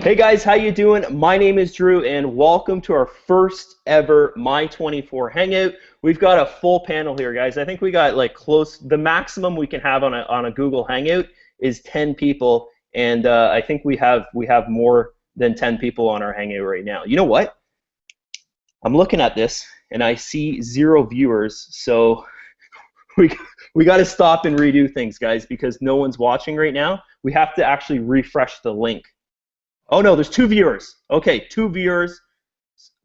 Hey guys, how you doing? My name is Drew and welcome to our first ever My24 Hangout. We've got a full panel here, guys. I think we got like the maximum we can have on a Google Hangout is 10 people, and I think we have more than 10 people on our Hangout right now. You know what? I'm looking at this and I see 0 viewers, so we got to stop and redo things, guys, because no one's watching right now. We have to actually refresh the link. Oh no, there's 2 viewers. Okay, 2 viewers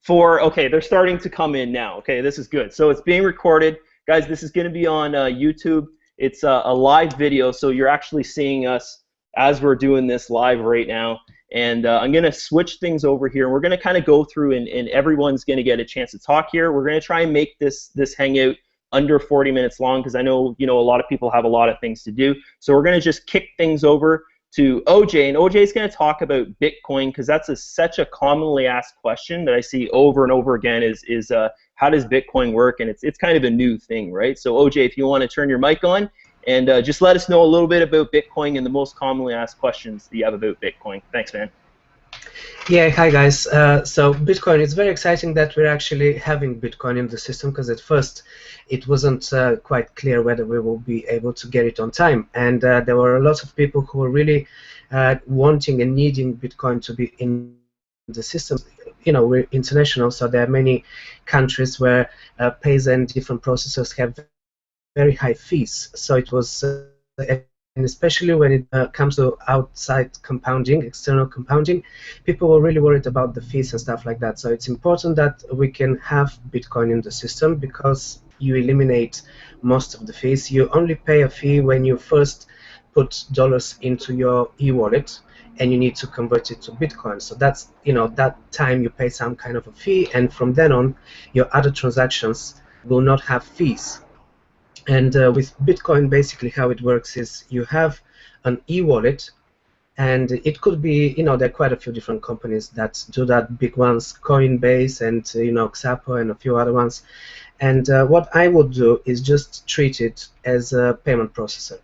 okay, they're starting to come in now. Okay, this is good. So it's being recorded. Guys, this is going to be on YouTube. It's a live video, so you're actually seeing us as we're doing this live right now. And I'm going to switch things over here. We're going to kind of go through, and everyone's going to get a chance to talk here. We're going to try and make this Hangout under 40 minutes long because I know, a lot of people have a lot of things to do. So we're going to just kick things over to OJ, and OJ is going to talk about Bitcoin because that's such a commonly asked question that I see over and over again is how does Bitcoin work, and it's kind of a new thing, right? So OJ, if you want to turn your mic on and just let us know a little bit about Bitcoin and the most commonly asked questions that you have about Bitcoin. Thanks, man. Yeah, hi guys. So Bitcoin, it's very exciting that we're actually having Bitcoin in the system because at first it wasn't quite clear whether we will be able to get it on time, and there were a lot of people who were really wanting and needing Bitcoin to be in the system. We're international, so there are many countries where pays and different processors have very high fees. So it was and especially when it comes to outside compounding, external compounding, people were really worried about the fees and stuff like that. So it's important that we can have Bitcoin in the system because you eliminate most of the fees. You only pay a fee when you first put dollars into your e-wallet and you need to convert it to Bitcoin. So that's, that time you pay some kind of a fee, and from then on, your other transactions will not have fees. And with Bitcoin, basically how it works is you have an e-wallet, and it could be, there are quite a few different companies that do that, big ones, Coinbase and, Xapo and a few other ones. And what I would do is just treat it as a payment processor.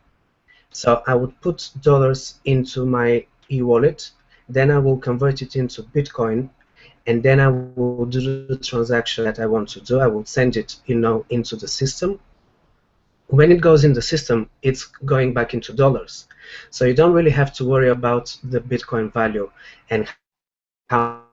So I would put dollars into my e-wallet, then I will convert it into Bitcoin, and then I will do the transaction that I want to do. I will send it, into the system. When it goes in the system, it's going back into dollars. So you don't really have to worry about the Bitcoin value and how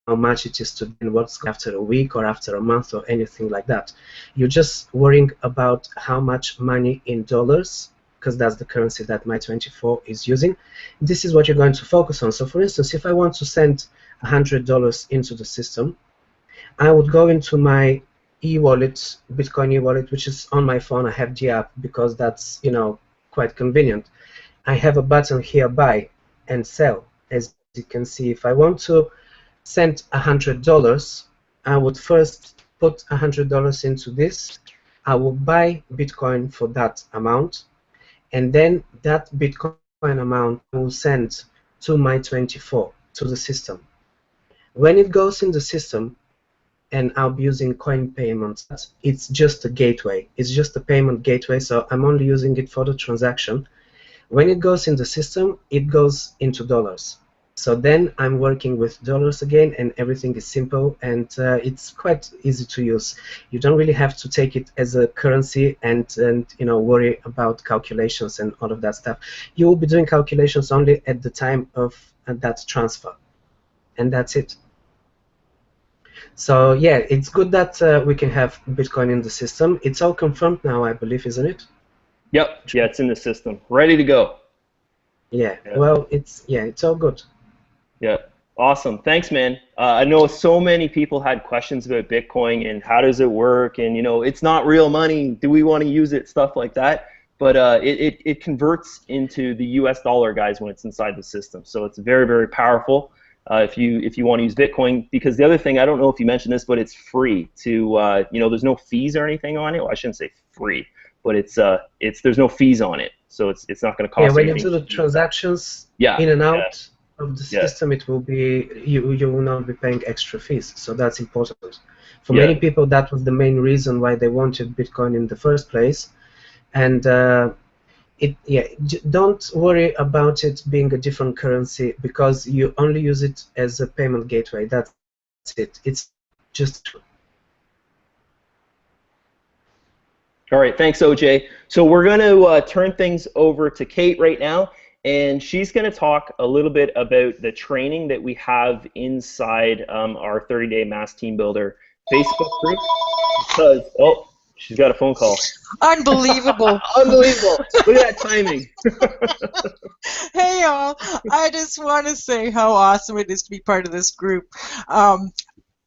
much it is today and what's after a week or after a month or anything like that. You're just worrying about how much money in dollars, because that's the currency that My24 is using. This is what you're going to focus on. So for instance, if I want to send $100 into the system, I would go into my e-wallet, Bitcoin e-wallet, which is on my phone. I have the app because that's, quite convenient. I have a button here, buy and sell. As you can see, if I want to send $100, I would first put $100 into this. I will buy Bitcoin for that amount, and then that Bitcoin amount I will send to My24, to the system. When it goes in the system, and I'll be using coin payments, it's just a gateway. It's just a payment gateway, so I'm only using it for the transaction. When it goes in the system, it goes into dollars. So then I'm working with dollars again, and everything is simple, and it's quite easy to use. You don't really have to take it as a currency and worry about calculations and all of that stuff. You will be doing calculations only at the time of that transfer, and that's it. So yeah, it's good that we can have Bitcoin in the system. It's all confirmed now, I believe, isn't it? Yep. Yeah, it's in the system, ready to go. Yeah. Well, it's all good. Yeah. Awesome. Thanks, man. I know so many people had questions about Bitcoin and how does it work, and it's not real money. Do we want to use it? Stuff like that. But it converts into the U.S. dollar, guys, when it's inside the system. So it's very, very powerful. If you want to use Bitcoin, because the other thing, I don't know if you mentioned this, but it's free to there's no fees or anything on it. Well, I shouldn't say free, but there's no fees on it, so it's not going to cost. Yeah, when you do the transactions in and out of the system, it will be you will not be paying extra fees. So that's important. For many people, that was the main reason why they wanted Bitcoin in the first place, and don't worry about it being a different currency because you only use it as a payment gateway. That's it. It's just. All right, thanks, OJ. So we're going to turn things over to Kate right now, and she's going to talk a little bit about the training that we have inside our 30-day Mass Team Builder Facebook group. Because, oh, she's got a phone call. Unbelievable. Unbelievable. Look at that timing. Hey, y'all. I just want to say how awesome it is to be part of this group.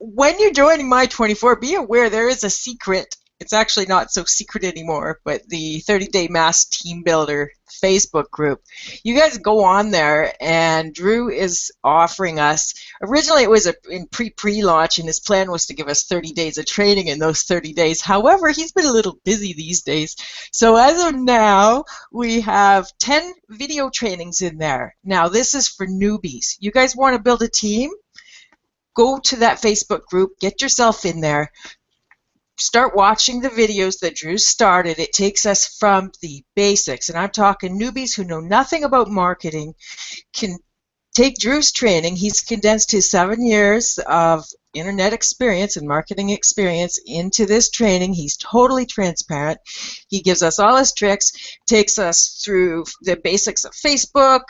When you're joining My24, be aware there is a secret. It's actually not so secret anymore, but the 30-day Mass Team Builder Facebook group. You guys go on there, and Drew is offering us. Originally, it was in pre-launch, and his plan was to give us 30 days of training in those 30 days. However, he's been a little busy these days. So as of now, we have 10 video trainings in there. Now, this is for newbies. You guys want to build a team? Go to that Facebook group, get yourself in there. Start watching the videos that Drew started. It takes us from the basics, and I'm talking newbies who know nothing about marketing can take Drew's training. He's condensed his 7 years of internet experience and marketing experience into this training. He's totally transparent. He gives us all his tricks, takes us through the basics of Facebook,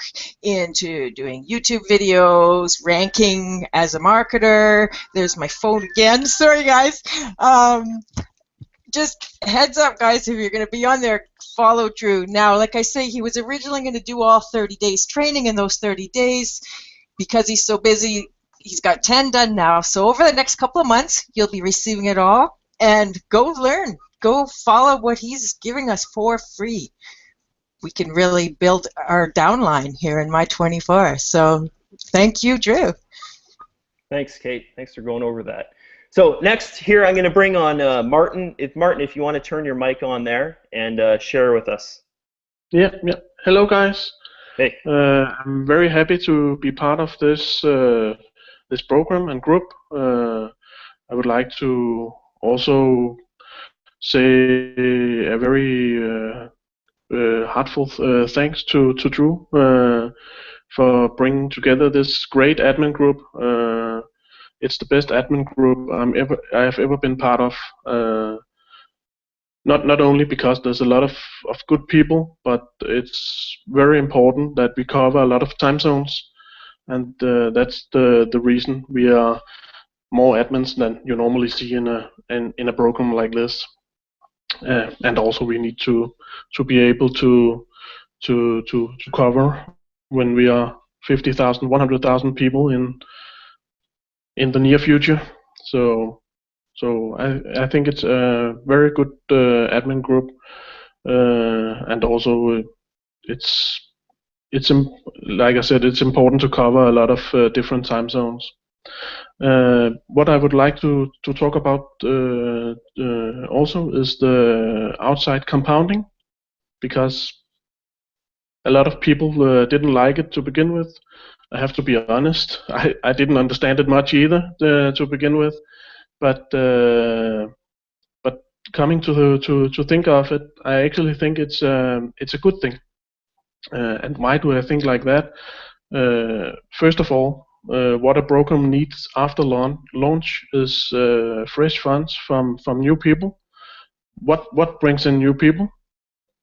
into doing YouTube videos, ranking as a marketer. There's my phone again. Sorry, guys. Just heads up, guys, if you're going to be on there, follow Drew. Now, like I say, he was originally going to do all 30 days training in those 30 days. Because he's so busy, he's got 10 done now. So over the next couple of months, you'll be receiving it all. And go learn. Go follow what he's giving us for free. We can really build our downline here in My24. So thank you, Drew. Thanks, Kate. Thanks for going over that. So next here, I'm going to bring on Martin. Martin, if you want to turn your mic on there and share with us. Yeah. Hello, guys. Hey. I'm very happy to be part of this this program and group. I would like to also say a very heartfelt thanks to Drew for bringing together this great admin group. It's the best admin group I have ever been part of. Not only because there's a lot of good people, but it's very important that we cover a lot of time zones, and that's the reason we are more admins than you normally see in a program like this. And also we need to be able to cover when we are 50,000, 100,000 people in the near future. So I think it's a very good admin group, and also it's like I said, it's important to cover a lot of different time zones. What I would like to talk about also is the outside compounding, because a lot of people didn't like it to begin with. I have to be honest. I didn't understand it much either to begin with. But coming to think of it, I actually think it's a good thing. And why do I think like that? First of all, what a program needs after launch is fresh funds from new people. What brings in new people?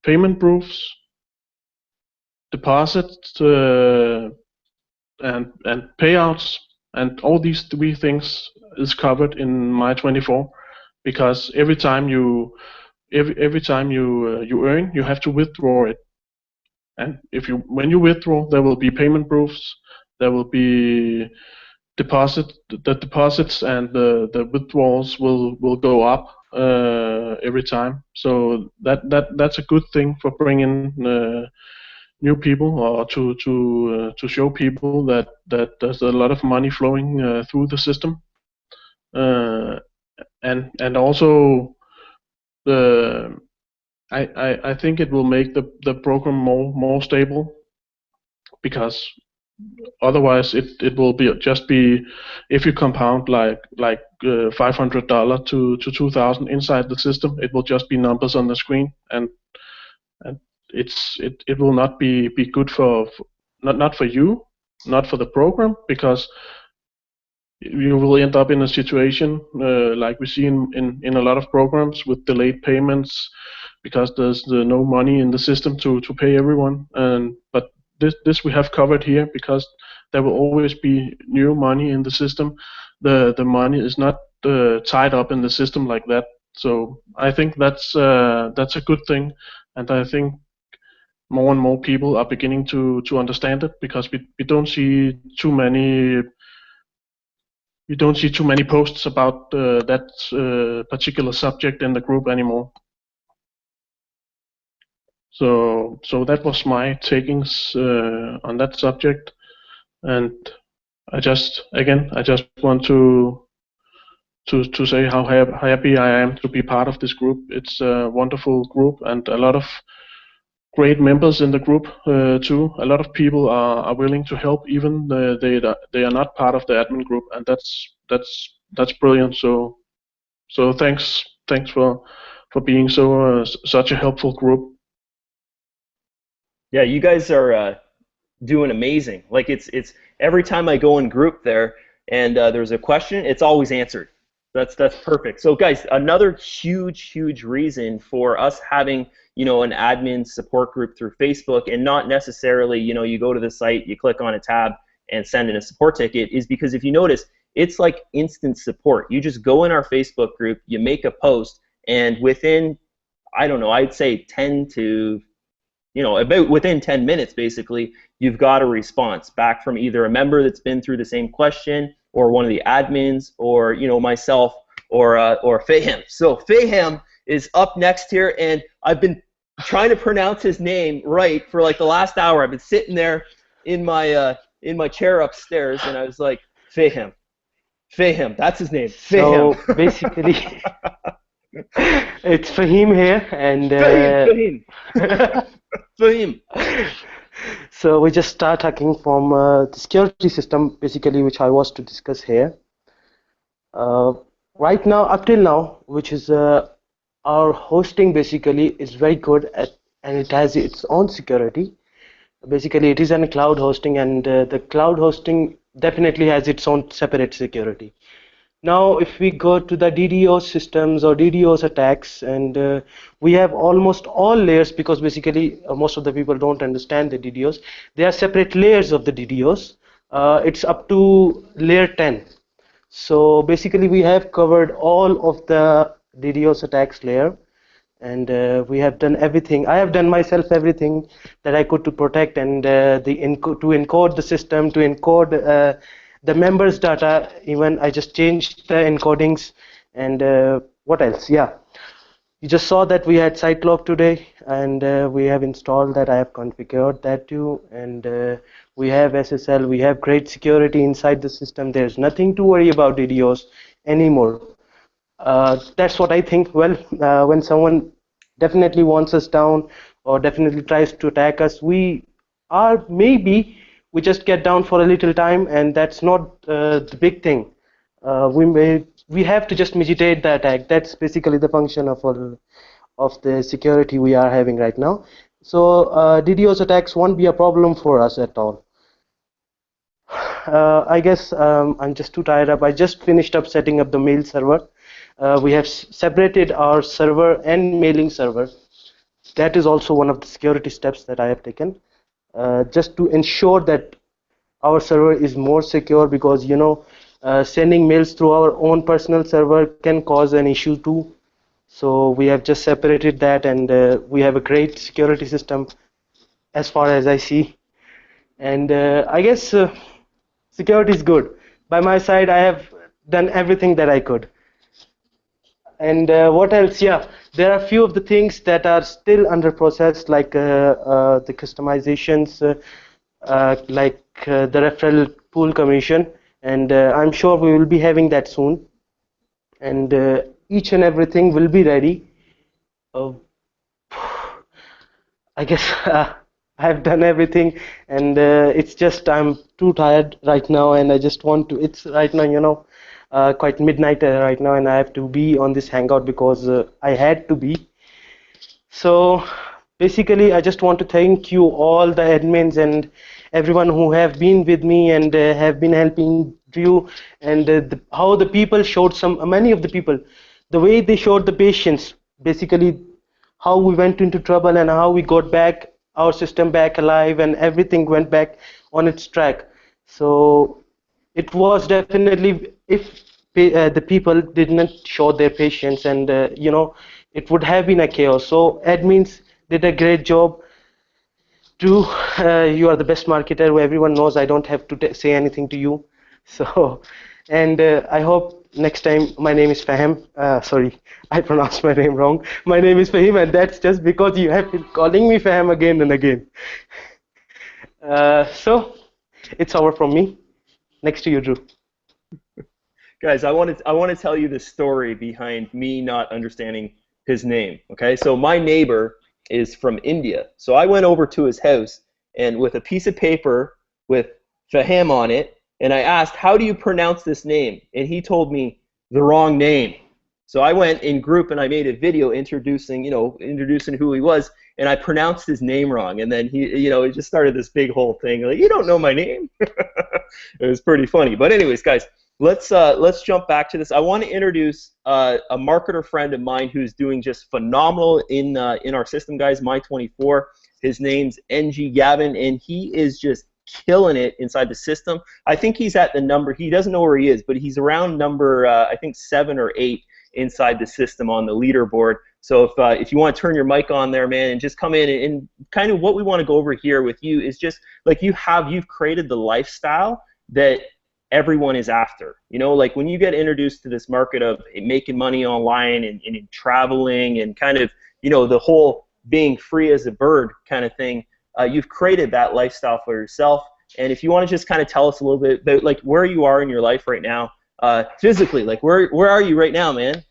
Payment proofs, deposits, and payouts, and all these three things is covered in My24, because every time you earn, you have to withdraw it, and when you withdraw, there will be payment proofs, there will be deposits, and the withdrawals will go up every time. So that's a good thing for bringing new people, or to show people that there's a lot of money flowing through the system, and also I think it will make the program more stable, because otherwise it will just be if you compound like $500 to 2,000 inside the system, it will just be numbers on the screen, and it will not be good for not for you, not for the program, because you will end up in a situation like we see in a lot of programs with delayed payments because there's no money in the system to pay everyone. But this we have covered here because there will always be new money in the system. The money is not tied up in the system like that. So I think that's a good thing, and I think more and more people are beginning to understand it because we don't see too many posts about that particular subject in the group anymore. So that was my takings on that subject, and I just want to say how happy I am to be part of this group. It's a wonderful group and a lot of great members in the group too. A lot of people are willing to help, even they are not part of the admin group, and that's brilliant. So thanks for being such a helpful group. Yeah, you guys are doing amazing. Like it's every time I go in group there and there's a question, it's always answered. That's perfect. So guys, another huge reason for us having an admin support group through Facebook and not necessarily you go to the site, you click on a tab and send in a support ticket is because if you notice, it's like instant support. You just go in our Facebook group, you make a post, and within, I don't know, I'd say 10 to about within 10 minutes, basically, you've got a response back from either a member that's been through the same question, or one of the admins, or myself, or Fahim. So Fahim is up next here, and I've been trying to pronounce his name right for like the last hour. I've been sitting there in my chair upstairs, and I was like, Fahim, that's his name. Fahim. So basically, it's Fahim here, and Fahim. So we just start talking from the security system, basically, which I was to discuss here. Right now, up till now, which is our hosting basically is very good and it has its own security. Basically, it is a cloud hosting, and the cloud hosting definitely has its own separate security. Now, if we go to the DDoS systems or DDoS attacks, and we have almost all layers, because basically most of the people don't understand the DDoS. There are separate layers of the DDoS. It's up to layer 10. So basically we have covered all of the DDoS attacks layer, and we have done everything. I have done myself everything that I could to protect and to encode the system, to encode the members' data. Even I just changed the encodings, and what else? Yeah, you just saw that we had Sitelog today, and we have installed that. I have configured that too, and we have SSL. We have great security inside the system. There's nothing to worry about DDoS anymore. That's what I think. Well, when someone definitely wants us down or definitely tries to attack us, we just get down for a little time, and that's not the big thing. We have to just mitigate the attack. That's basically the function of the security we are having right now. So DDoS attacks won't be a problem for us at all. I guess I'm just too tired up. I just finished up setting up the mail server. We have separated our server and mailing server. That is also one of the security steps that I have taken, just to ensure that our server is more secure, because sending mails through our own personal server can cause an issue too. So we have just separated that, and we have a great security system as far as I see. And I guess security is good. By my side, I have done everything that I could. And what else? Yeah, there are a few of the things that are still under process, like the customizations, like the referral pool commission, and I'm sure we will be having that soon. And each and everything will be ready. I guess I've done everything, and it's just I'm too tired right now, and I just want to. It's right now, quite midnight right now, and I have to be on this hangout because I had to be. So basically, I just want to thank you all the admins and everyone who have been with me and have been helping Drew, and how the people showed many of the people, the way they showed the patience, basically how we went into trouble and how we got back our system back alive and everything went back on its track. So it was definitely, if the people did not show their patience, and it would have been a chaos. So admins did a great job. Drew, you are the best marketer who everyone knows. I don't have to say anything to you. So, and I hope next time. My name is Fahim. Sorry, I pronounced my name wrong. My name is Fahim, and that's just because you have been calling me Fahim again and again. So, it's over from me. Next to you, Drew. Guys, I want to tell you the story behind me not understanding his name. Okay, so my neighbor is from India, so I went over to his house and with a piece of paper with Fahim on it, and I asked, "How do you pronounce this name?" And he told me the wrong name. So I went in group and I made a video introducing, introducing who he was, and I pronounced his name wrong. And then it just started this big whole thing like, "You don't know my name." It was pretty funny. But anyways, guys, let's jump back to this. I want to introduce a marketer friend of mine who's doing just phenomenal in our system, guys. My24. His name's NG Gavin, and he is just killing it inside the system. I think he's at the number. He doesn't know where he is, but he's around number I think 7 or 8 inside the system on the leaderboard. So if you want to turn your mic on there, man, and just come in and kind of what we want to go over here with you is just like you've created the lifestyle that everyone is after. Like when you get introduced to this market of making money online and traveling and kind of, the whole being free as a bird kind of thing, you've created that lifestyle for yourself. And if you want to just kind of tell us a little bit about like where you are in your life right now, physically, like where are you right now, man?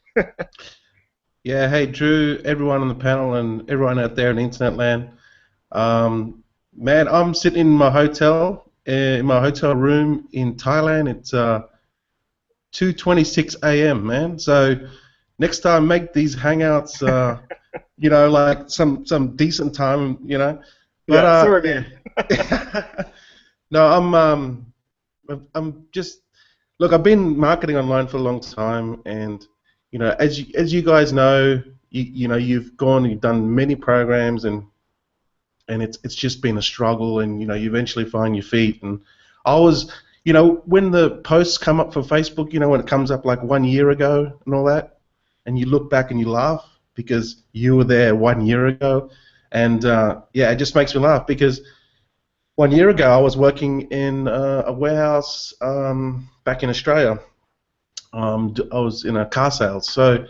Yeah, hey Drew, everyone on the panel and everyone out there in internet land. Man, I'm sitting in my hotel room in Thailand. It's 2:26 a.m. man. So next time make these hangouts like some decent time, But Yeah, sorry, man. yeah. No, I'm just look, I've been marketing online for a long time, and as you guys know, you've done many programs, and it's just been a struggle, and you eventually find your feet. And I was, when the posts come up for Facebook, when it comes up like 1 year ago and all that, and you look back and you laugh because you were there 1 year ago, and yeah, it just makes me laugh because 1 year ago I was working in a warehouse back in Australia. I was in a car sales, so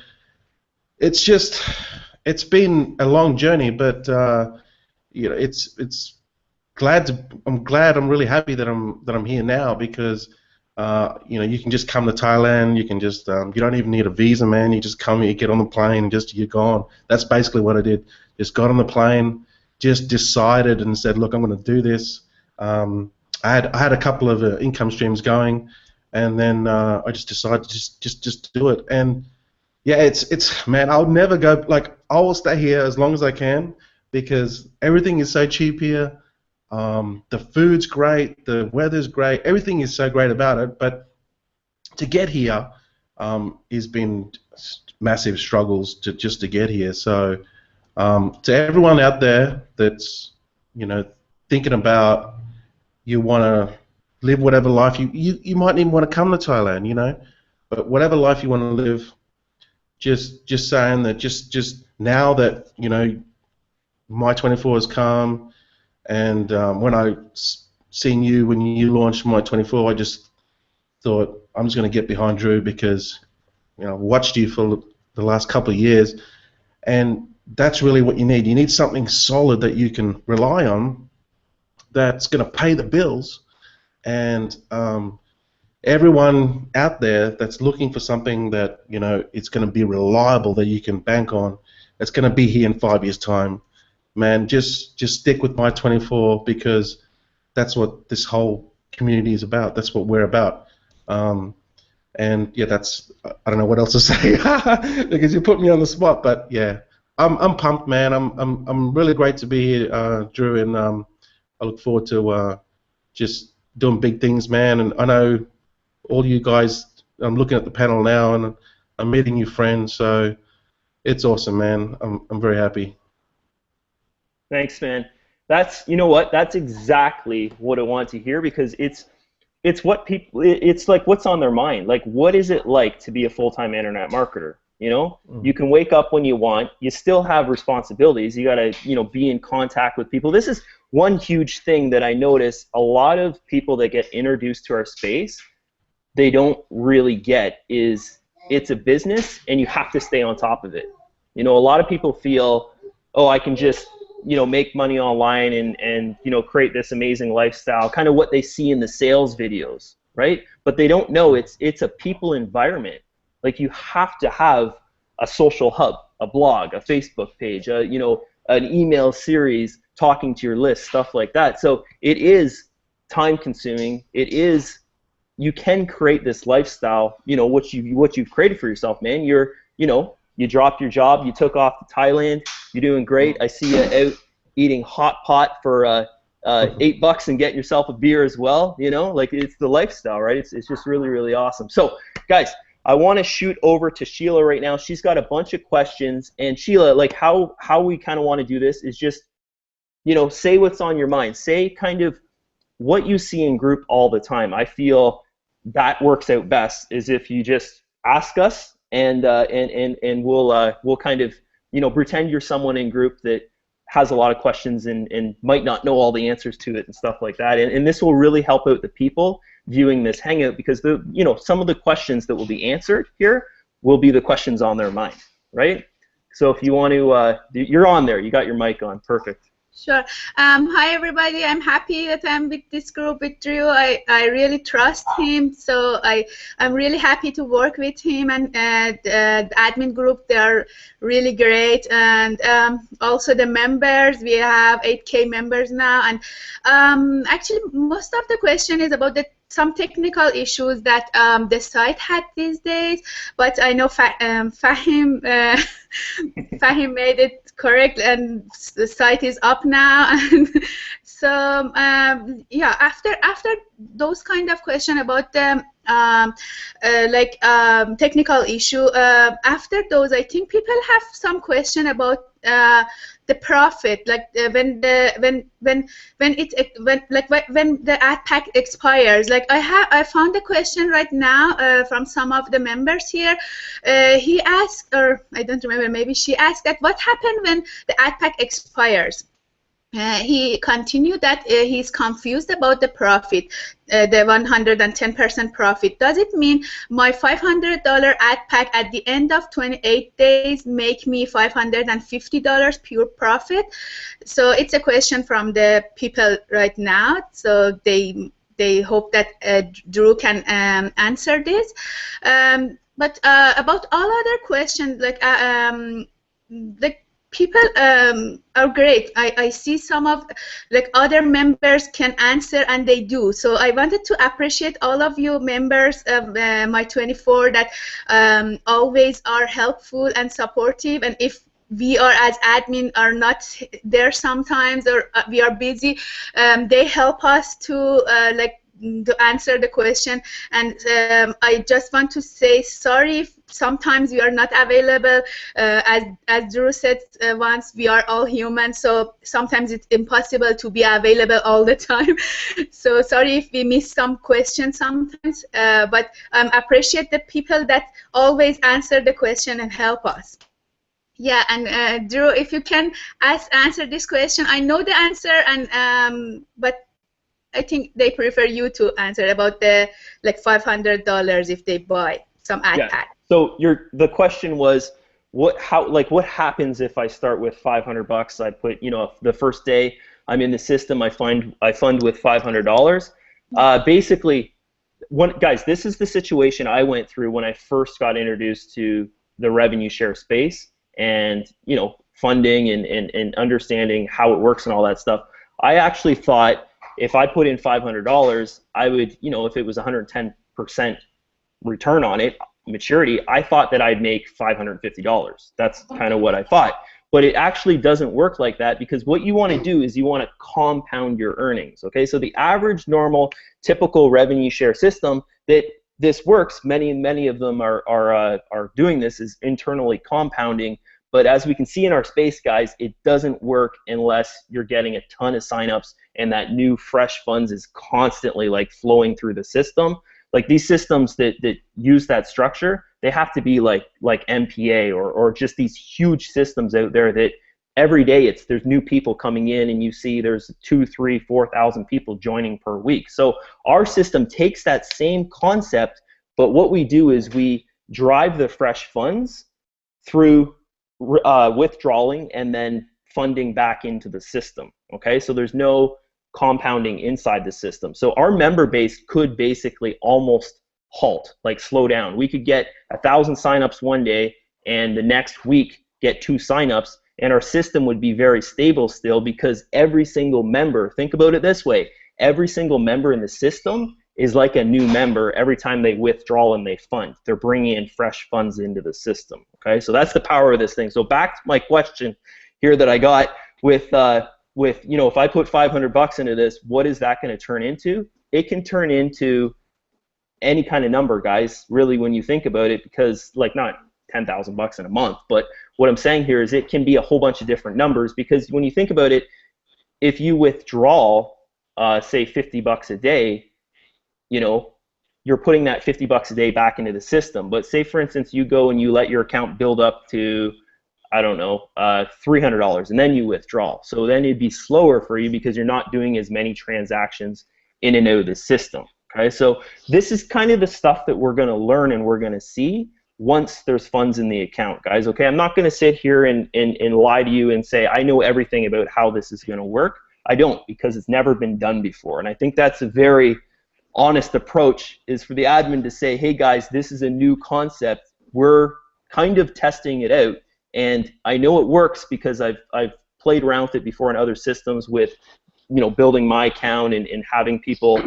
it's been a long journey, but I'm really happy that I'm here now because you can just come to Thailand. You can just you don't even need a visa, man. You just come here, get on the plane, and just you're gone. That's basically what I did. Just got on the plane, just decided and said, look, I'm going to do this. I had a couple of income streams going, and then I just decided to just do it. And yeah, it's man, I'll never go. Like I will stay here as long as I can because everything is so cheap here. The food's great, the weather's great, everything is so great about it. But to get here has been massive struggles just to get here. So to everyone out there that's thinking about you want to live whatever life you might even want to come to Thailand, but whatever life you want to live, just saying that just now that My24 has come, and when I seen you when you launched My24, I just thought I'm just going to get behind Drew because watched you for the last couple of years, and that's really what you need. You need something solid that you can rely on that's going to pay the bills, and everyone out there that's looking for something that it's going to be reliable, that you can bank on, it's going to be here in 5 years' time. Man, just stick with My24 because that's what this whole community is about. That's what we're about. And yeah, I don't know what else to say because you put me on the spot. But yeah, I'm pumped, man. I'm really great to be here, Drew, and I look forward to just doing big things, man. And I know all you guys. I'm looking at the panel now, and I'm meeting new friends. So it's awesome, man. I'm very happy. Thanks, man. That's, you know what? That's exactly what I want to hear, because it's what people, it's like what's on their mind. Like, what is it like to be a full-time internet marketer? You know, you can wake up when you want. You still have responsibilities. You got to, you know, be in contact with people. This is one huge thing that I notice a lot of people that get introduced to our space, they don't really get, is it's a business and you have to stay on top of it. You know, a lot of people feel, oh, I can just, you know, make money online and you know, create this amazing lifestyle, kind of what they see in the sales videos, right? But they don't know it's a people environment. Like, you have to have a social hub, a blog, a Facebook page, you know, an email series, talking to your list, stuff like that. So it is time consuming. It is, you can create this lifestyle, you know, what you've created for yourself, man. You're, you know, you dropped your job, you took off to Thailand, you're doing great. I see you out eating hot pot for $8 and getting yourself a beer as well. You know, like, it's the lifestyle, right? It's just really, really awesome. So, guys, I want to shoot over to Sheila right now. She's got a bunch of questions, and Sheila, like, how we kind of want to do this is just, you know, say what's on your mind. Say kind of what you see in group all the time. I feel that works out best is if you just ask us, and we'll kind of, you know, pretend you're someone in group that has a lot of questions and might not know all the answers to it and stuff like that. And this will really help out the people viewing this Hangout, because the, you know, some of the questions that will be answered here will be the questions on their mind, right? So if you want to, you're on there. You got your mic on. Perfect. Sure. Hi, everybody. I'm happy that I'm with this group with Drew. I really trust him, so I'm really happy to work with him, and the admin group, they are really great, and also the members. We have 8K members now, and actually most of the question is about some technical issues that the site had these days, but I know Fahim Fahim made it correct, and the site is up now. And so yeah, after those kind of question about the technical issue, after those, I think people have some question about the profit, like when the ad pack expires. Like, I found a question right now from some of the members here. He asked, or I don't remember, maybe she asked, that what happened when the ad pack expires. He continued that he's confused about the profit, the 110% profit. Does it mean my $500 ad pack at the end of 28 days make me $550 pure profit? So it's a question from the people right now. So they hope that Drew can answer this. But about all other questions, like people are great. I see some of other members can answer, and they do. So I wanted to appreciate all of you members of My24 that always are helpful and supportive. And if we are as admin are not there sometimes, or we are busy, they help us to to answer the question. And I just want to say sorry if sometimes we are not available. As Drew said once, we are all human, so sometimes it's impossible to be available all the time. So sorry if we miss some questions sometimes, but appreciate the people that always answer the question and help us. Yeah, and Drew, if you can answer this question. I know the answer, and but I think they prefer you to answer about the $500 if they buy some ad pack. So the question was, what happens if I start with $500? I put, you know, the first day I'm in the system, I fund with $500. Basically, guys, this is the situation I went through when I first got introduced to the revenue share space, and, you know, funding and understanding how it works and all that stuff. I actually thought if I put in $500, I would, you know, if it was 110% return on it, maturity, I thought that I'd make $550. That's kind of what I thought. But it actually doesn't work like that, because what you want to do is you want to compound your earnings. Okay, so the average, normal, typical revenue share system that this works, many of them are doing this, is internally compounding. But as we can see in our space, guys, it doesn't work unless you're getting a ton of signups and that new fresh funds is constantly like flowing through the system. Like these systems that use that structure, they have to be like MPA or just these huge systems out there that every day there's new people coming in, and you see there's 2,000, 3,000, 4,000 people joining per week. So our system takes that same concept, but what we do is we drive the fresh funds through withdrawing and then funding back into the system. Okay, so there's no compounding inside the system. So our member base could basically almost halt, like slow down. We could get 1,000 signups one day and the next week get 2 signups, and our system would be very stable still, because every single member, think about it this way, every single member in the system is like a new member every time they withdraw and they fund. They're bringing in fresh funds into the system. Okay, so that's the power of this thing. So back to my question here that I got with you know, if I put $500 into this, what is that going to turn into? It can turn into any kind of number, guys, really, when you think about it, because like not $10,000 in a month, but what I'm saying here is it can be a whole bunch of different numbers, because when you think about it, if you withdraw, say $50 a day, you know, you're putting that $50 a day back into the system. But say, for instance, you go and you let your account build up to, I don't know, $300, and then you withdraw. So then it'd be slower for you because you're not doing as many transactions in and out of the system. Okay, so this is kind of the stuff that we're going to learn and we're going to see once there's funds in the account, guys. Okay, I'm not going to sit here and lie to you and say I know everything about how this is going to work. I don't, because it's never been done before. And I think that's a very honest approach, is for the admin to say, hey guys, this is a new concept. We're kind of testing it out. And I know it works because I've played around with it before in other systems with, you know, building my account and having people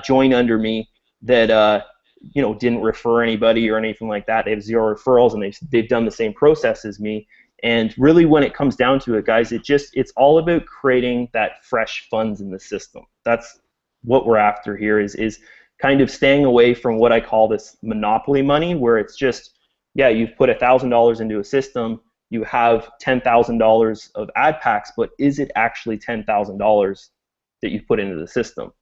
join under me that you know, didn't refer anybody or anything like that. They have 0 referrals, and they've done the same process as me. And really, when it comes down to it, guys, it's all about creating that fresh funds in the system. That's what we're after here, is kind of staying away from what I call this monopoly money, where it's just, yeah, you've put $1,000 into a system, you have $10,000 of ad packs, but is it actually $10,000 that you've put into the system?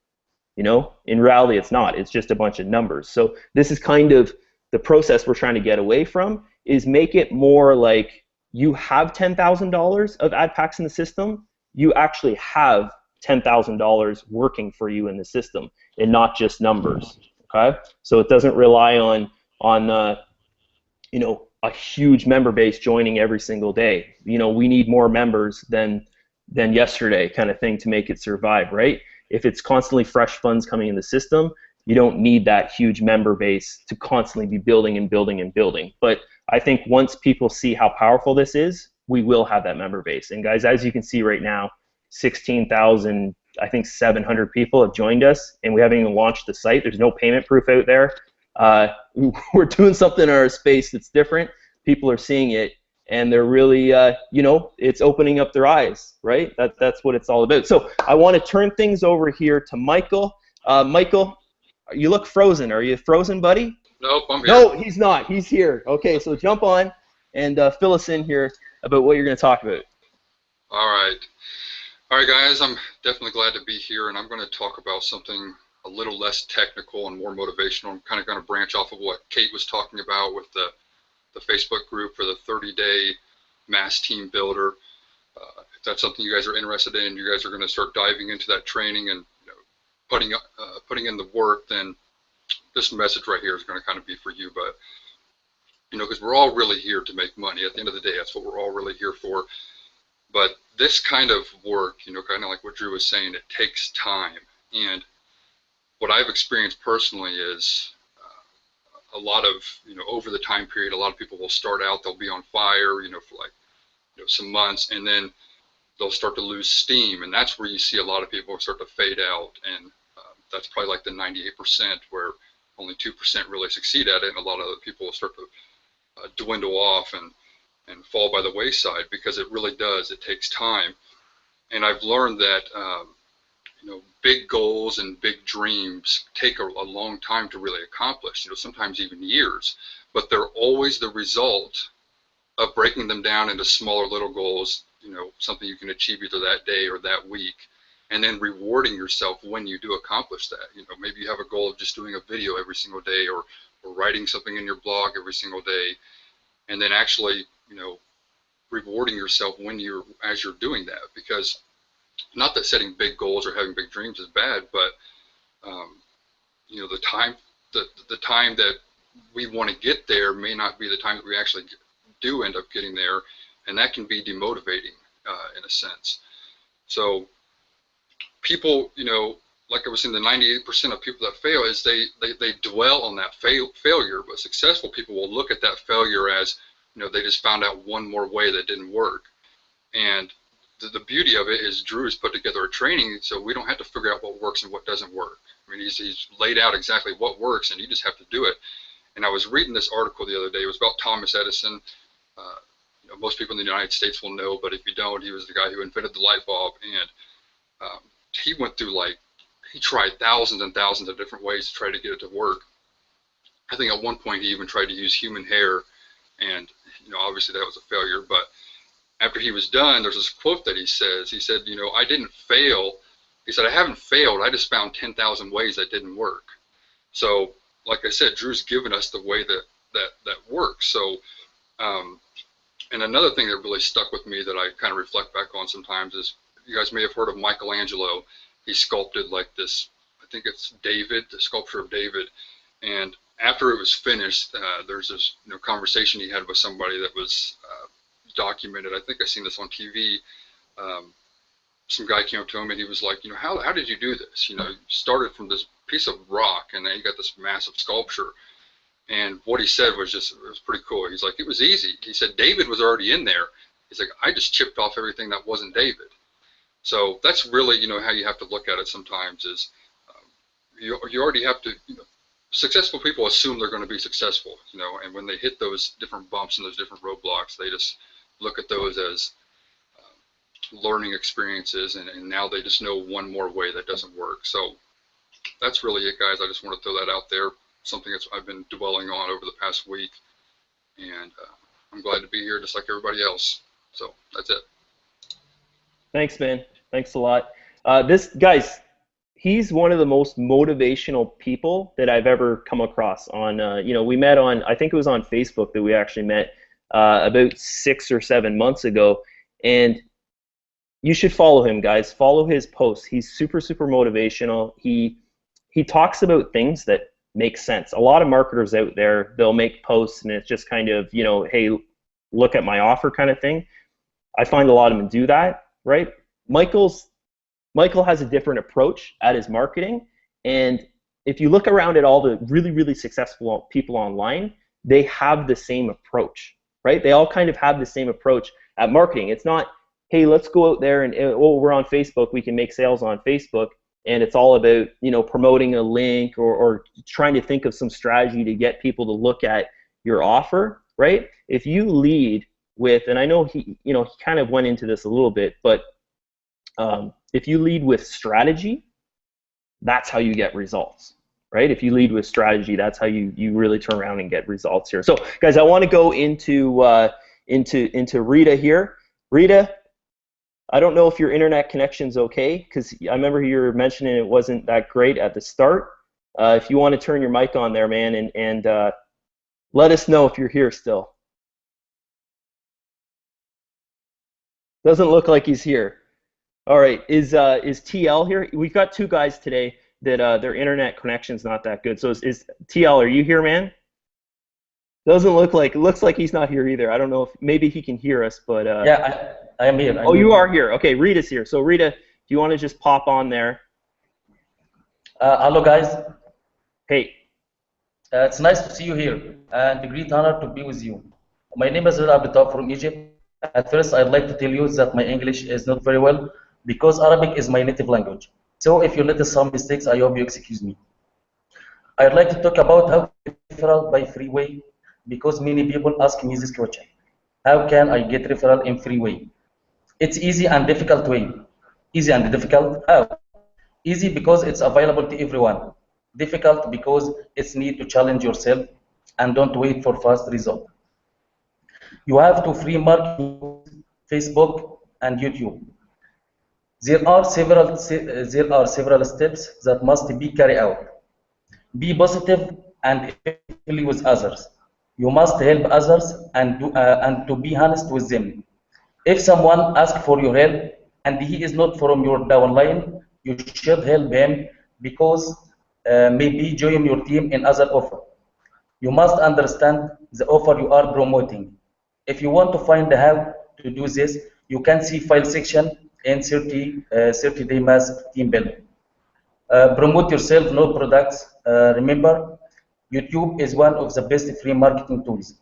You know, in reality, it's not. It's just a bunch of numbers. So this is kind of the process we're trying to get away from, is make it more like you have $10,000 of ad packs in the system, you actually have $10,000 working for you in the system, and not just numbers. Okay, so it doesn't rely on you know, a huge member base joining every single day. You know, we need more members than yesterday, kind of thing, to make it survive, right? If it's constantly fresh funds coming in the system, you don't need that huge member base to constantly be building and building and building. But I think once people see how powerful this is, we will have that member base. And guys, as you can see right now, 16,000, I think 700 people have joined us, and we haven't even launched the site. There's no payment proof out there. We're doing something in our space that's different. People are seeing it, and they're really, you know, it's opening up their eyes, right? That's what it's all about. So I want to turn things over here to Michael. Michael, you look frozen. Are you frozen, buddy? Nope, I'm here. No, he's not. He's here. Okay, so jump on and fill us in here about what you're going to talk about. All right. All right, guys, I'm definitely glad to be here, and I'm going to talk about something a little less technical and more motivational. I'm kind of going to branch off of what Kate was talking about with the Facebook group for the 30-day mass team builder. If that's something you guys are interested in, you guys are going to start diving into that training and, you know, putting in the work, then this message right here is going to kind of be for you. But, you know, because we're all really here to make money. At the end of the day, that's what we're all really here for. But this kind of work, you know, kind of like what Drew was saying, it takes time. And what I've experienced personally is a lot of, you know, over the time period, a lot of people will start out, they'll be on fire, you know, for like, you know, some months, and then they'll start to lose steam, and that's where you see a lot of people start to fade out, and that's probably like the 98% where only 2% really succeed at it, and a lot of other people will start to dwindle off. And and fall by the wayside, because it really does. It takes time. And I've learned that big goals and big dreams take a long time to really accomplish, sometimes even years, but they're always the result of breaking them down into smaller little goals, something you can achieve either that day or that week, and then rewarding yourself when you do accomplish that. Maybe you have a goal of just doing a video every single day, or writing something in your blog every single day, and then actually, rewarding yourself as you're doing that. Because not that setting big goals or having big dreams is bad, but the time that we want to get there may not be the time that we actually do end up getting there, and that can be demotivating in a sense. So people, like I was saying, the 98% of people that fail is they dwell on that failure, but successful people will look at that failure as, they just found out one more way that didn't work. And the beauty of it is Drew has put together a training so we don't have to figure out what works and what doesn't work. I mean, he's laid out exactly what works, and you just have to do it. And I was reading this article the other day. It was about Thomas Edison. Most people in the United States will know, but if you don't, he was the guy who invented the light bulb. And he went through, he tried thousands and thousands of different ways to try to get it to work. I think at one point he even tried to use human hair, and obviously that was a failure. But after he was done, there's this quote that he says. He said, I didn't fail. He said, I haven't failed. I just found 10,000 ways that didn't work. So, like I said, Drew's given us the way that works. So, and another thing that really stuck with me that I kind of reflect back on sometimes is, you guys may have heard of Michelangelo. He sculpted this, I think it's David, the sculpture of David. And after it was finished, there's this conversation he had with somebody that was documented. I think I seen this on TV. Some guy came up to him and he was like, how did you do this? You started from this piece of rock and then you got this massive sculpture. And what he said was it was pretty cool. He's like, it was easy. He said, David was already in there. He's like, I just chipped off everything that wasn't David. So that's really, how you have to look at it sometimes is you already have to, successful people assume they're going to be successful, and when they hit those different bumps and those different roadblocks, they just look at those as learning experiences, and now they just know one more way that doesn't work. So that's really it, guys. I just want to throw that out there, something that I've been dwelling on over the past week, and I'm glad to be here just like everybody else. So that's it. Thanks, man. Thanks a lot. Guys, he's one of the most motivational people that I've ever come across. We met on, I think it was on Facebook that we actually met about 6 or 7 months ago, and you should follow him, guys. Follow his posts. He's super, super motivational. He talks about things that make sense. A lot of marketers out there, they'll make posts and it's just kind of, hey, look at my offer kind of thing. I find a lot of them do that, right? Michael has a different approach at his marketing, and if you look around at all the really, really successful people online, they have the same approach, right? They all kind of have the same approach at marketing. It's not, hey, let's go out there and, we're on Facebook, we can make sales on Facebook, and it's all about, promoting a link or trying to think of some strategy to get people to look at your offer, right? If you lead with, and I know he kind of went into this a little bit, but if you lead with strategy, that's how you get results, right? If you lead with strategy, that's how you really turn around and get results here. So, guys, I want to go into Rita here. Rita, I don't know if your internet connection's okay, because I remember you were mentioning it wasn't that great at the start. If you want to turn your mic on there, man, and let us know if you're here still. Doesn't look like he's here. All right, is TL here? We've got 2 guys today that their internet connection's not that good. So is TL, are you here, man? Doesn't look like, it looks like he's not here either. I don't know if maybe he can hear us, but yeah, I am here. Oh, you are here. Okay, Rita's here. So Rita, if you want to just pop on there. Hello, guys. Hey. It's nice to see you here, and a great honor to be with you. My name is Rita Abdittab from Egypt. At first, I'd like to tell you that my English is not very well because Arabic is my native language. So if you notice some mistakes, I hope you excuse me. I'd like to talk about how to referral by freeway because many people ask me this question. How can I get referral in free way? It's easy and difficult way. Easy and difficult, how? Easy because it's available to everyone. Difficult because it's need to challenge yourself and don't wait for fast result. You have to free market Facebook and YouTube. There are several steps that must be carried out. Be positive and effectively with others. You must help others and to be honest with them. If someone asks for your help and he is not from your downline, you should help him because maybe join your team in other offer. You must understand the offer you are promoting. If you want to find how to do this, you can see file section in 30-day mass team building. Promote yourself, no products. Remember, YouTube is one of the best free marketing tools.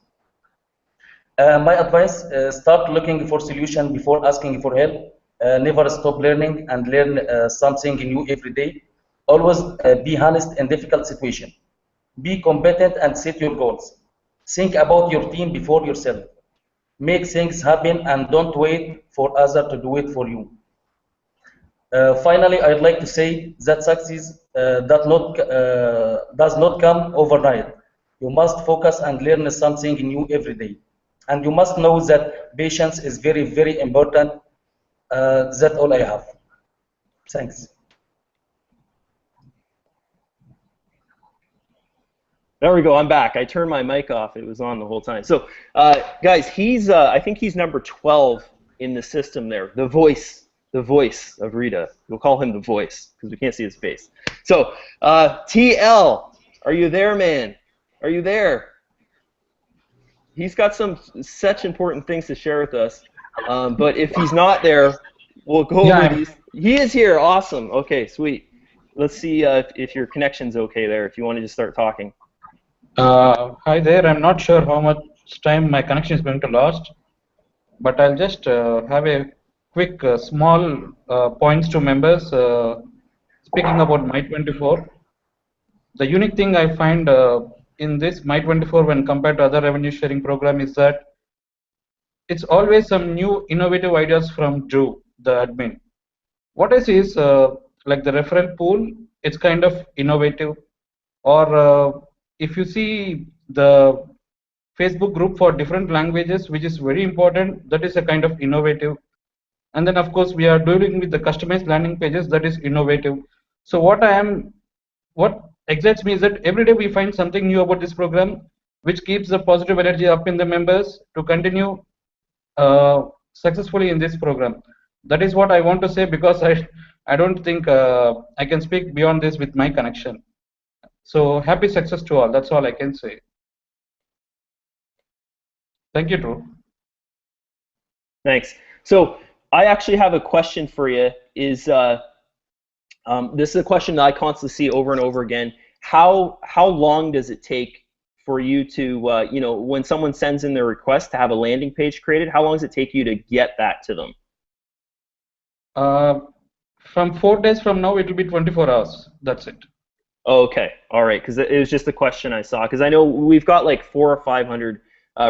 My advice, start looking for solution before asking for help. Never stop learning and learn something new every day. Always be honest in difficult situation. Be competent and set your goals. Think about your team before yourself. Make things happen and don't wait for others to do it for you. Finally, I'd like to say that success does not come overnight. You must focus and learn something new every day. And you must know that patience is very, very important. That's all I have. Thanks. There we go. I'm back. I turned my mic off. It was on the whole time. So, guys, he's I think he's number 12 in the system there. The voice of Rita. We'll call him the voice because we can't see his face. So, TL, are you there, man? Are you there? He's got such important things to share with us. But if he's not there, we'll go over these. He is here. Awesome. Okay, sweet. Let's see if your connection's okay there. If you want to just start talking. Hi there. I'm not sure how much time my connection is going to last, but I'll just have a quick small points to members. Speaking about My24, the unique thing I find in this My24 when compared to other revenue sharing program is that it's always some new innovative ideas from Drew, the admin. What I see is like the referral pool, it's kind of innovative, or if you see the Facebook group for different languages, which is very important, that is a kind of innovative. And then of course we are dealing with the customized landing pages, that is innovative. So what excites me is that every day we find something new about this program, which keeps the positive energy up in the members to continue successfully in this program. That is what I want to say, because I don't think I can speak beyond this with my connection. So happy success to all. That's all I can say. Thank you, Drew. Thanks. So I actually have a question for you. This is a question that I constantly see over and over again. How long does it take for you to, you know, when someone sends in their request to have a landing page created, how long does it take you to get that to them? From 4 days from now, it will be 24 hours. That's it. Okay, all right, because it was just a question I saw, because I know we've got like 400 or 500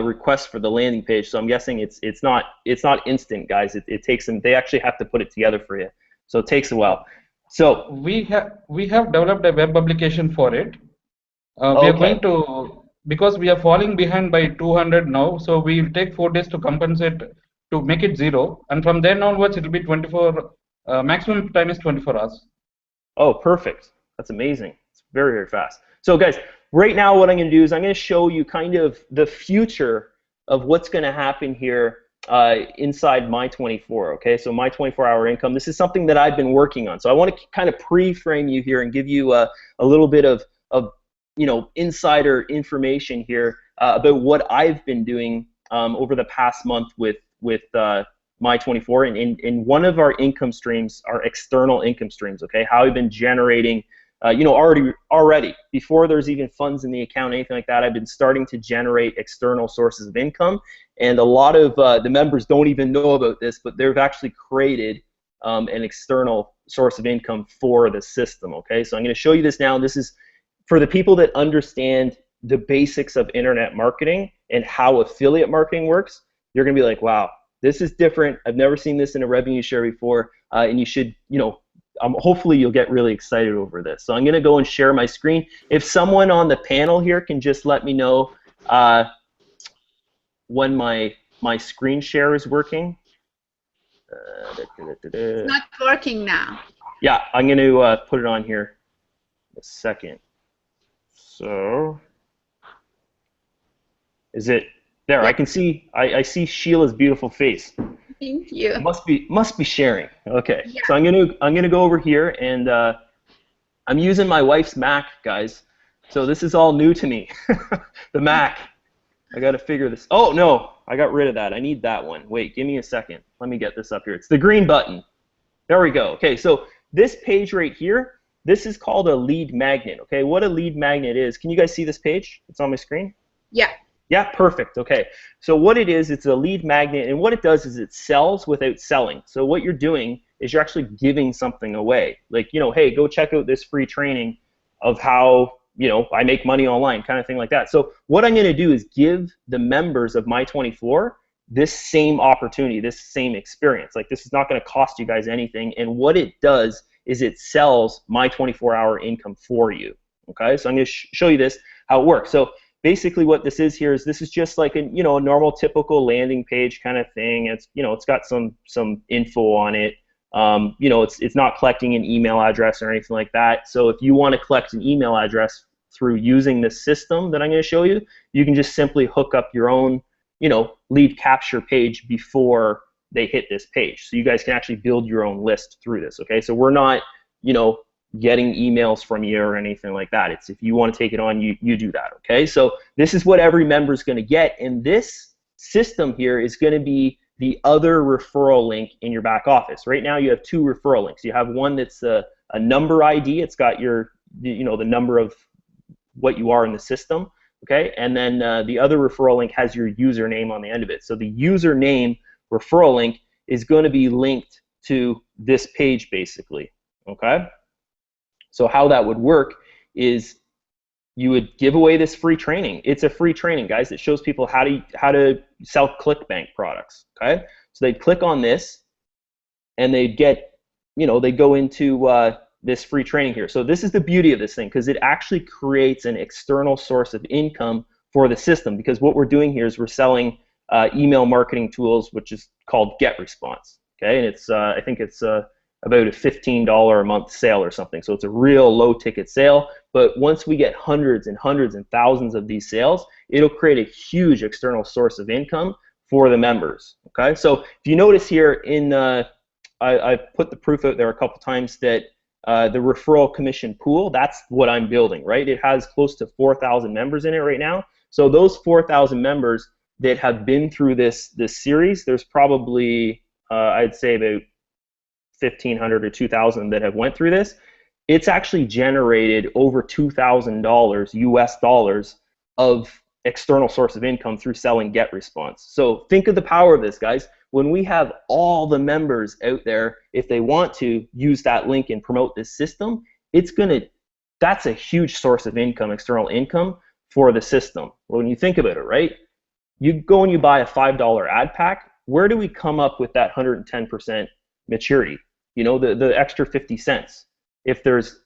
requests for the landing page, so I'm guessing it's not instant, guys. It takes them. They actually have to put it together for you, so it takes a while. So we have developed a web application for it. We are going to, because we are falling behind by 200 now, so we will take 4 days to compensate to make it 0, and from then onwards it will be 24. Maximum time is 24 hours. Oh, perfect. That's amazing. It's very, very fast. So guys, right now what I'm going to do is I'm going to show you kind of the future of what's going to happen here inside My24, okay? So My 24-hour income. This is something that I've been working on. So I want to kind of pre-frame you here and give you a little bit of you know, insider information here about what I've been doing over the past month with My24, and one of our income streams, our external income streams, okay? How I've been generating, you know, already before there's even funds in the account, anything like that, I've been starting to generate external sources of income, and a lot of the members don't even know about this, but they've actually created an external source of income for the system, okay? So I'm going to show you this now. This is for the people that understand the basics of internet marketing and how affiliate marketing works. you're going to be like, wow, this is different. I've never seen this in a revenue share before, and you should, hopefully you'll get really excited over this. So I'm going to go and share my screen. If someone on the panel here can just let me know when my screen share is working. It's not working now. Yeah, I'm going to put it on here in a second. So, is it there? Yeah. I can see. I see Sheila's beautiful face. Thank you. Must be sharing. Okay. Yeah. So I'm gonna go over here, and I'm using my wife's Mac, guys. So this is all new to me. The Mac. I got to figure this. Oh no, I got rid of that. I need that one. Wait, give me a second. Let me get this up here. It's the green button. There we go. Okay, so this page right here, this is called a lead magnet. Okay, what a lead magnet is. Can you guys see this page? It's on my screen. Yeah. Yeah, perfect. Okay, so what it is, it's a lead magnet, and what it does is it sells without selling. So what you're doing is you're actually giving something away. Like, hey, go check out this free training of how, I make money online, kind of thing like that. So what I'm going to do is give the members of My24 this same opportunity, this same experience. Like, this is not going to cost you guys anything, and what it does is it sells my 24-hour income for you. Okay, so I'm going to show you this, how it works. So basically what this is here is this is just like a normal typical landing page kind of thing. It's it's got some info on it. It's not collecting an email address or anything like that. So if you want to collect an email address through using this system that I'm going to show you, you can just simply hook up your own lead capture page before they hit this page. So you guys can actually build your own list through this. Okay, so we're not getting emails from you or anything like that. It's if you want to take it on, you do that. Okay, so this is what every member is going to get, and this system here is going to be the other referral link in your back office. Right now you have two referral links. You have one that's a number ID. It's got your the number of what you are in the system. Okay, and then the other referral link has your username on the end of it. So the username referral link is going to be linked to this page basically. Okay. So how that would work is you would give away this free training. It's a free training, guys. It shows people how to sell ClickBank products. Okay, so they'd click on this, and they'd get, they go into this free training here. So this is the beauty of this thing, because it actually creates an external source of income for the system. Because what we're doing here is we're selling email marketing tools, which is called GetResponse. Okay, and it's I think it's about a $15 a month sale or something. So it's a real low ticket sale, but once we get hundreds and hundreds and thousands of these sales, it'll create a huge external source of income for the members. Okay, so if you notice here in I put the proof out there a couple times that the referral commission pool, that's what I'm building, right? It has close to 4,000 members in it right now. So those 4,000 members that have been through this series, there's probably I'd say about 1,500 or 2,000 that have went through this. It's actually generated over $2,000 US dollars of external source of income through selling GetResponse. So think of the power of this, guys. When we have all the members out there, if they want to use that link and promote this system, that's a huge source of income, external income for the system. When you think about it, right? You go and you buy a $5 ad pack. Where do we come up with that 110% maturity? The extra 50 cents. If there's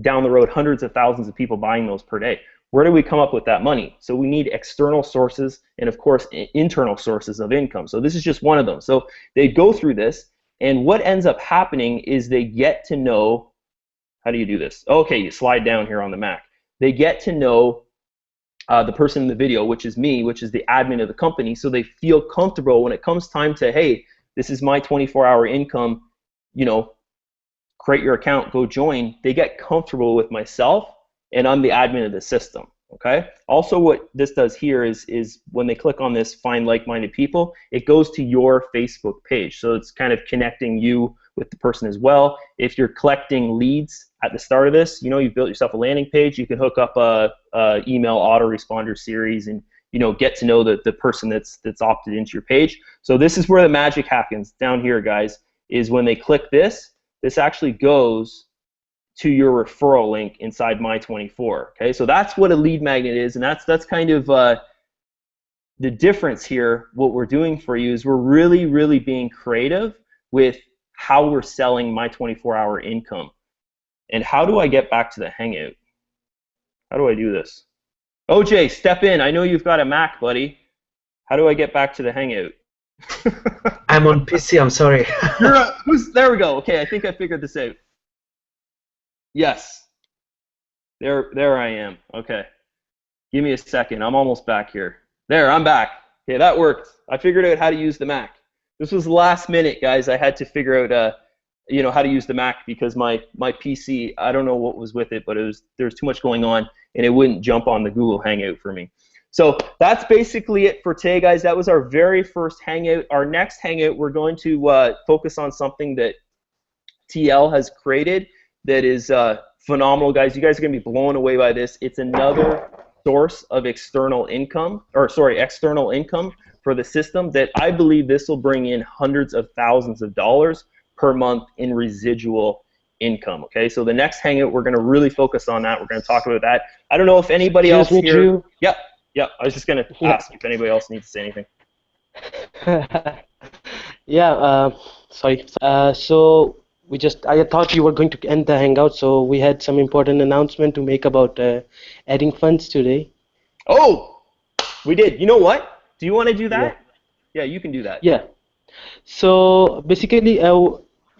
down the road hundreds of thousands of people buying those per day, where do we come up with that money? So we need external sources and, of course, internal sources of income. So this is just one of them. So they go through this, and what ends up happening is they get to know, how do you do this? Okay, you slide down here on the Mac. They get to know the person in the video, which is me, which is the admin of the company, so they feel comfortable when it comes time to, hey, this is my 24-hour income, create your account, go join. They get comfortable with myself, and I'm the admin of the system. Okay. Also, what this does here is when they click on this find like-minded people, it goes to your Facebook page. So it's kind of connecting you with the person as well. If you're collecting leads at the start of this, you've built yourself a landing page, you can hook up a email autoresponder series and get to know the person that's opted into your page. So this is where the magic happens down here, guys, is when they click this actually goes to your referral link inside My24. Okay, so that's what a lead magnet is, and that's kind of the difference here, what we're doing for you is we're really, really being creative with how we're selling my 24-hour income. And how do I get back to the Hangout? How do I do this? OJ, step in. I know you've got a Mac, buddy. How do I get back to the Hangout? I'm on PC, I'm sorry. There we go. Okay, I think I figured this out. Yes. There I am. Okay. Give me a second. I'm almost back here. There, I'm back. Okay, that worked. I figured out how to use the Mac. This was last minute, guys. I had to figure out how to use the Mac because my PC, I don't know what was with it, but there was too much going on and it wouldn't jump on the Google Hangout for me. So that's basically it for today, guys. That was our very first Hangout. Our next Hangout, we're going to focus on something that TL has created that is phenomenal, guys. You guys are going to be blown away by this. It's another source of external income for the system that I believe this will bring in hundreds of thousands of dollars per month in residual income. Okay, so the next Hangout, we're going to really focus on that. We're going to talk about that. I don't know if anybody else here. Yeah, I was just going to ask if anybody else needs to say anything. Yeah, sorry. So I thought you were going to end the Hangout, so we had some important announcement to make about adding funds today. Oh, we did. You know what? Do you want to do that? Yeah, you can do that. Yeah. So basically,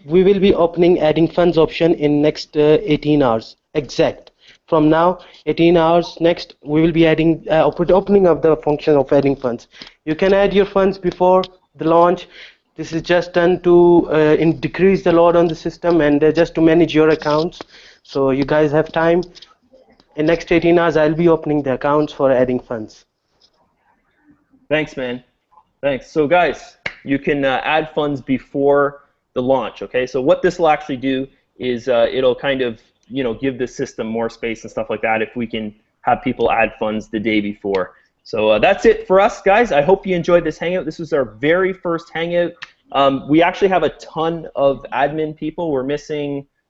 we will be opening adding funds option in next 18 hours exact. From now, 18 hours next, we will be adding opening up the function of adding funds. You can add your funds before the launch. This is just done to decrease the load on the system and just to manage your accounts. So you guys have time. In next 18 hours, I'll be opening the accounts for adding funds. Thanks, man. Thanks. So guys, you can add funds before the launch. Okay. So what this will actually do is it'll kind of give the system more space and stuff like that if we can have people add funds the day before. So that's it for us, guys. I hope you enjoyed this Hangout. This was our very first Hangout. We actually have a ton of admin people.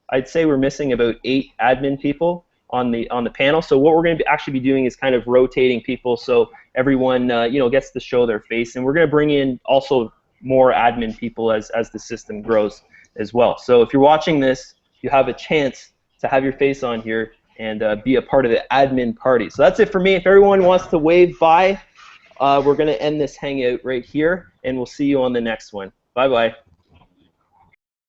I'd say we're missing about 8 admin people on the panel. So what we're going to actually be doing is kind of rotating people so everyone gets to show their face, and we're going to bring in also more admin people as the system grows as well. So if you're watching this, you have a chance to have your face on here and be a part of the admin party. So that's it for me. If everyone wants to wave bye, we're going to end this Hangout right here, and we'll see you on the next one. Bye-bye.